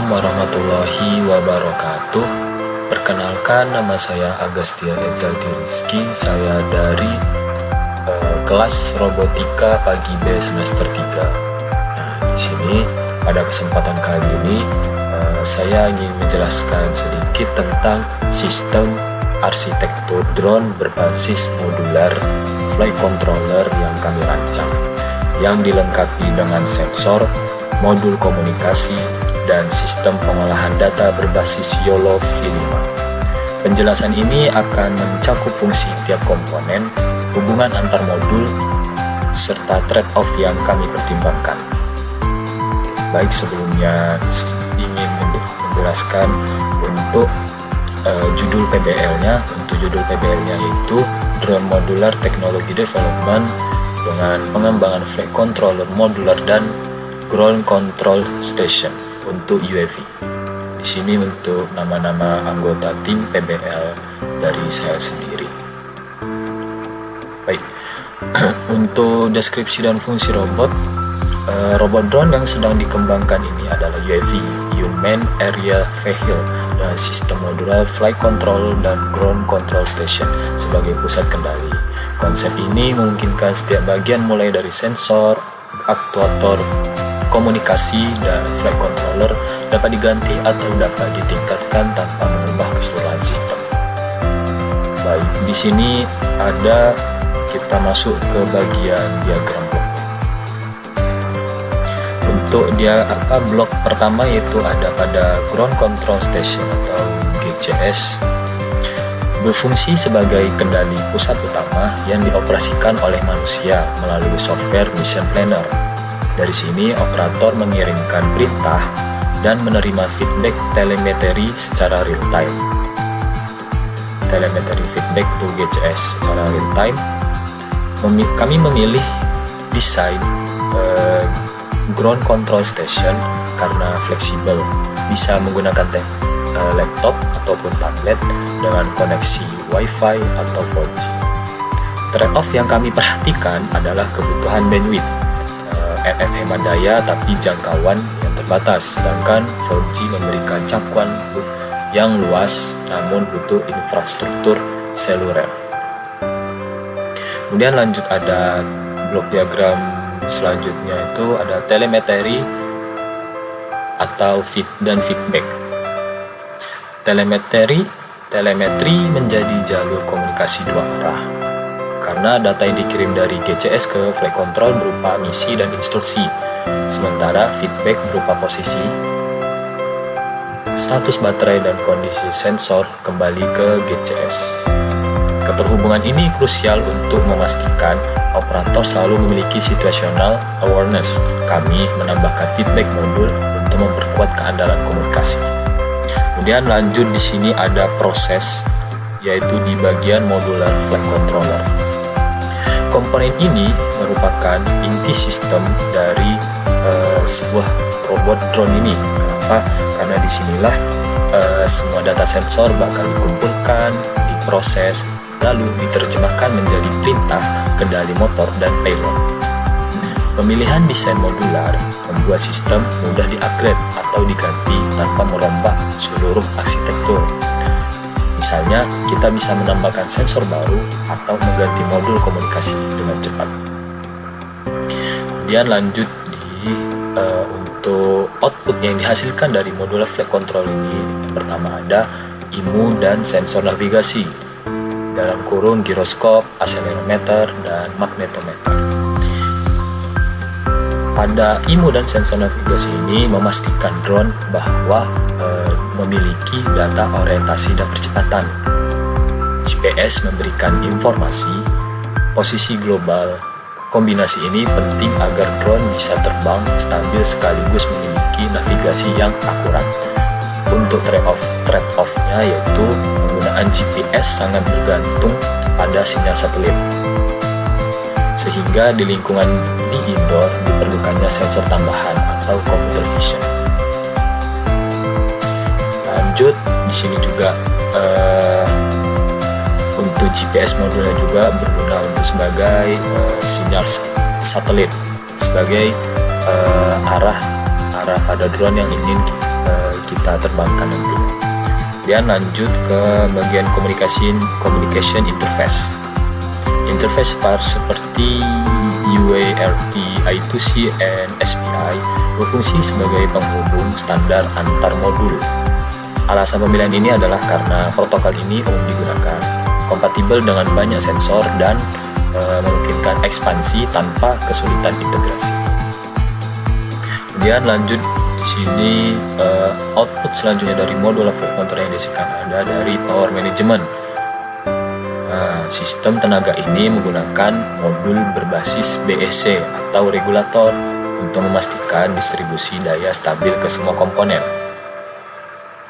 warahmatullahi wabarakatuh. Perkenalkan, nama saya Agastya Ezaldi Rizky. Saya dari kelas robotika pagi B semester 3. Nah, di sini pada kesempatan kali ini saya ingin menjelaskan sedikit tentang sistem arsitektur drone berbasis modular flight controller yang kami rancang, yang dilengkapi dengan sensor, modul komunikasi, dan sistem pengolahan data berbasis YOLO V5. Penjelasan ini akan mencakup fungsi tiap komponen, hubungan antar modul, serta trade-off yang kami pertimbangkan. Baik, sebelumnya ingin menjelaskan untuk judul PBL-nya. Untuk judul PBL-nya itu Drone Modular Technology Development dengan pengembangan flight controller modular dan ground control station untuk UAV. Di sini untuk nama-nama anggota tim PBL dari saya sendiri. Baik, untuk deskripsi dan fungsi robot drone yang sedang dikembangkan ini adalah UAV, Unmanned Area Vehicle, dan sistem modular flight control dan ground control station sebagai pusat kendali. Konsep ini memungkinkan setiap bagian mulai dari sensor, aktuator, komunikasi, dan flight controller dapat diganti atau dapat ditingkatkan tanpa mengubah keseluruhan sistem. Baik, di sini kita masuk ke bagian diagram blok. Untuk blok pertama yaitu ada pada ground control station atau GCS, berfungsi sebagai kendali pusat utama yang dioperasikan oleh manusia melalui software mission planner. Dari sini, operator mengirimkan perintah dan menerima feedback telemetri secara real time. Telemetri feedback to GCS secara real time. Kami memilih desain ground control station karena fleksibel, bisa menggunakan laptop ataupun tablet dengan koneksi Wi-Fi atau 4G. Trade-off yang kami perhatikan adalah kebutuhan bandwidth. RF hemat daya tapi jangkauan yang terbatas, sedangkan 4G memberikan cakupan yang luas namun butuh infrastruktur seluler. Kemudian lanjut ada blok diagram selanjutnya itu ada telemetri atau feedback. Telemetri menjadi jalur komunikasi dua arah, karena data yang dikirim dari GCS ke flight control berupa misi dan instruksi, sementara feedback berupa posisi, status baterai, dan kondisi sensor kembali ke GCS. Keterhubungan ini krusial untuk memastikan operator selalu memiliki situational awareness. Kami menambahkan feedback modul untuk memperkuat keandalan komunikasi. Kemudian lanjut di sini ada proses, yaitu di bagian modular flight controller. Komponen ini merupakan inti sistem dari sebuah robot drone ini. Kenapa? Karena disinilah semua data sensor bakal dikumpulkan, diproses, lalu diterjemahkan menjadi perintah kendali motor dan payload. Pemilihan desain modular membuat sistem mudah di-upgrade atau diganti tanpa merombak seluruh arsitektur. Misalnya, kita bisa menambahkan sensor baru atau mengganti modul komunikasi dengan cepat. Kemudian lanjut untuk output yang dihasilkan dari modular flight control ini. Yang pertama ada IMU dan sensor navigasi, dalam kurung giroskop, akselerometer, dan magnetometer. Pada IMU dan sensor navigasi ini memastikan drone bahwa memiliki data orientasi dan percepatan. GPS memberikan informasi posisi global. Kombinasi ini penting agar drone bisa terbang stabil sekaligus memiliki navigasi yang akurat. Untuk trade-off-nya yaitu penggunaan GPS sangat bergantung pada sinyal satelit, sehingga di lingkungan di indoor diperlukannya sensor tambahan atau computer vision. Lanjut di sini juga untuk GPS modulnya juga berguna untuk sebagai sinyal satelit, sebagai arah pada drone yang ingin kita terbangkan nantinya. Kemudian lanjut ke bagian communication interface. Interface seperti UART, I2C, and SPI berfungsi sebagai penghubung standar antar modul. Alasan pemilihan ini adalah karena protokol ini umum digunakan, kompatibel dengan banyak sensor, dan memungkinkan ekspansi tanpa kesulitan integrasi. Kemudian lanjut di sini output selanjutnya dari modul flight controller yang dihasilkan ada dari power management. Sistem tenaga ini menggunakan modul berbasis BEC atau regulator untuk memastikan distribusi daya stabil ke semua komponen.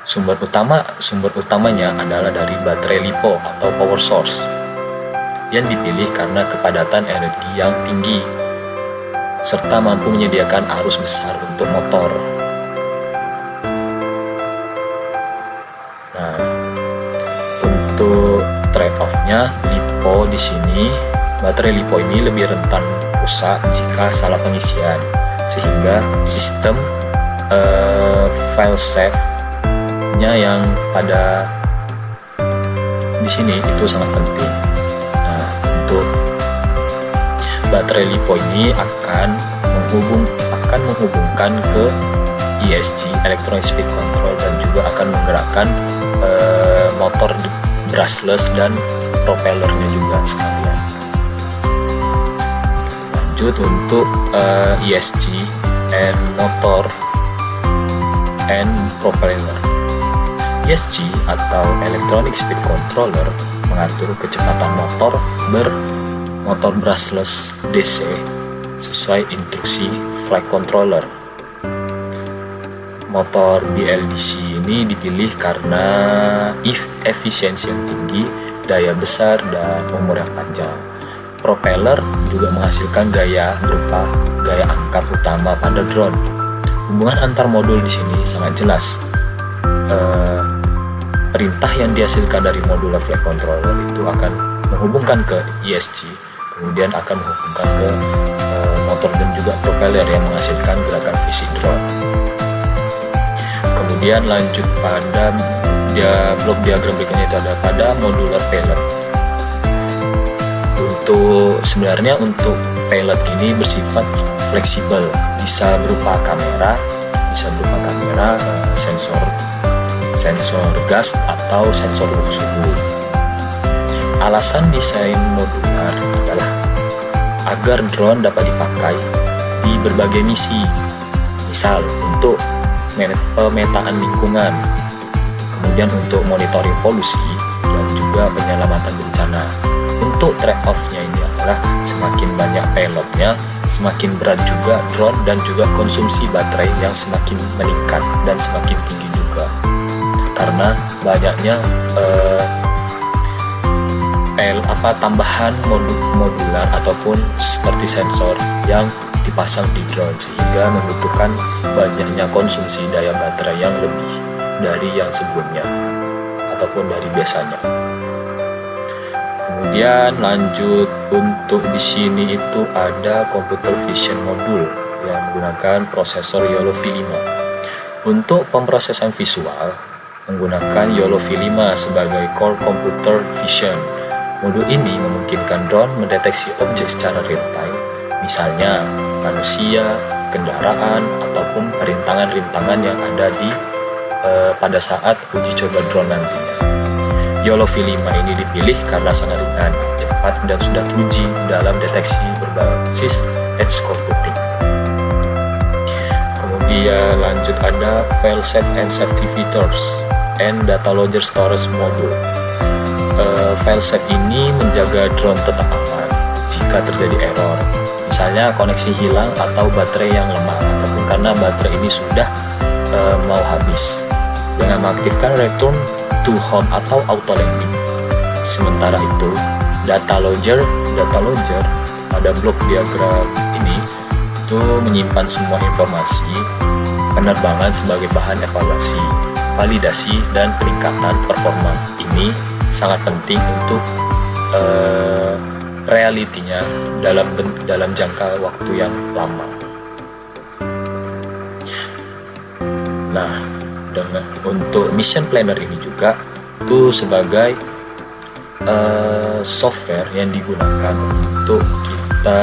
Sumber utamanya adalah dari baterai LiPo atau power source yang dipilih karena kepadatan energi yang tinggi serta mampu menyediakan arus besar untuk motor. Nah, untuk trade-off-nya, LiPo di sini, baterai LiPo ini lebih rentan rusak jika salah pengisian, sehingga sistem file save-nya yang pada di sini itu sangat penting. Nah, untuk baterai LiPo ini akan menghubungkan ke ESC, Electronic Speed Control, dan juga akan menggerakkan motor brushless dan propellernya juga sekalian. Lanjut untuk ESC and motor and propeller. ESC atau Electronic Speed Controller mengatur kecepatan motor brushless DC sesuai instruksi flight controller. Motor BLDC ini dipilih karena efisiensi yang tinggi, daya besar, dan umur yang panjang. Propeller juga menghasilkan gaya berupa gaya angkat utama pada drone. Hubungan antar modul di sini sangat jelas. Perintah yang dihasilkan dari modul flight controller itu akan menghubungkan ke ESC, kemudian akan menghubungkan ke motor dan juga propeller yang menghasilkan gerakan fisik drone. Kemudian lanjut pada blok diagram berikutnya, itu ada pada modular payload. Sebenarnya untuk payload ini bersifat fleksibel, bisa berupa kamera, sensor gas atau sensor suhu. Alasan desain modular adalah agar drone dapat dipakai di berbagai misi, misal untuk pemetaan lingkungan, kemudian untuk monitoring polusi, dan juga penyelamatan bencana. Untuk trade-off-nya ini adalah semakin banyak payloadnya, semakin berat juga drone, dan juga konsumsi baterai yang semakin meningkat dan semakin tinggi juga, karena banyaknya tambahan modular ataupun seperti sensor yang dipasang di drone, sehingga membutuhkan banyaknya konsumsi daya baterai yang lebih dari yang sebelumnya ataupun dari biasanya. Kemudian lanjut untuk di sini itu ada computer vision modul yang menggunakan prosesor YOLO V5. Untuk pemrosesan visual menggunakan YOLO V5 sebagai core computer vision. Modul ini memungkinkan drone mendeteksi objek secara real time, misalnya manusia, kendaraan, ataupun rintangan-rintangan yang ada pada saat uji coba drone nantinya. YOLO V5 ini dipilih karena sangat ringan, cepat, dan sudah teruji dalam deteksi berbasis edge computing. Kemudian lanjut ada file set and safety features and data logger storage module. File set ini menjaga drone tetap aman jika terjadi error, misalnya koneksi hilang atau baterai yang lemah, ataupun karena baterai ini sudah mau habis, dengan mengaktifkan return to home atau auto landing. Sementara itu, data logger pada blok diagram ini itu menyimpan semua informasi penerbangan sebagai bahan evaluasi, validasi, dan peningkatan performa. Ini sangat penting untuk realitinya dalam jangka waktu yang lama. Nah, untuk mission planner ini juga itu sebagai software yang digunakan untuk kita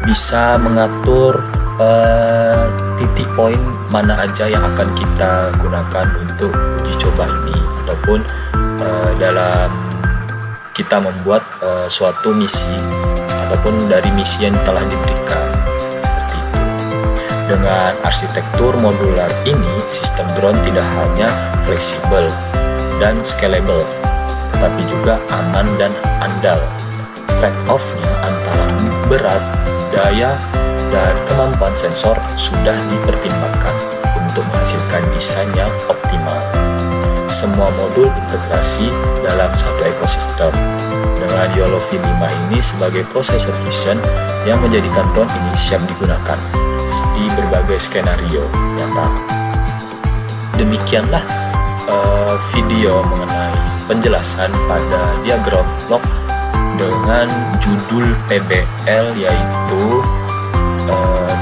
bisa mengatur titik poin mana aja yang akan kita gunakan untuk uji coba ini, ataupun dalam kita membuat suatu misi ataupun dari misi yang telah diberikan, seperti itu. Dengan arsitektur modular ini, sistem drone tidak hanya fleksibel dan scalable, tetapi juga aman dan andal. Trade-off-nya antara berat, daya, dan kemampuan sensor sudah dipertimbangkan untuk menghasilkan desain yang optimal. Semua modul integrasi dalam satu ekosistem. Dengan YOLO V5 ini sebagai prosesor vision yang menjadikan drone ini siap digunakan di berbagai skenario nyata. Demikianlah video mengenai penjelasan pada diagram block dengan judul PBL, yaitu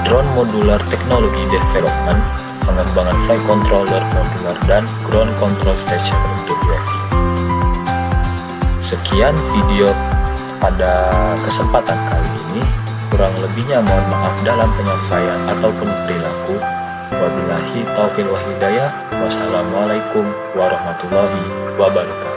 Drone Modular Technology Development, pengembangan flight controller modular dan ground control station untuk UAV. Sekian video pada kesempatan kali ini. Kurang lebihnya mohon maaf dalam penyampaian ataupun perilaku. Wabillahi taufiq wal hidayah. Wassalamualaikum warahmatullahi wabarakatuh.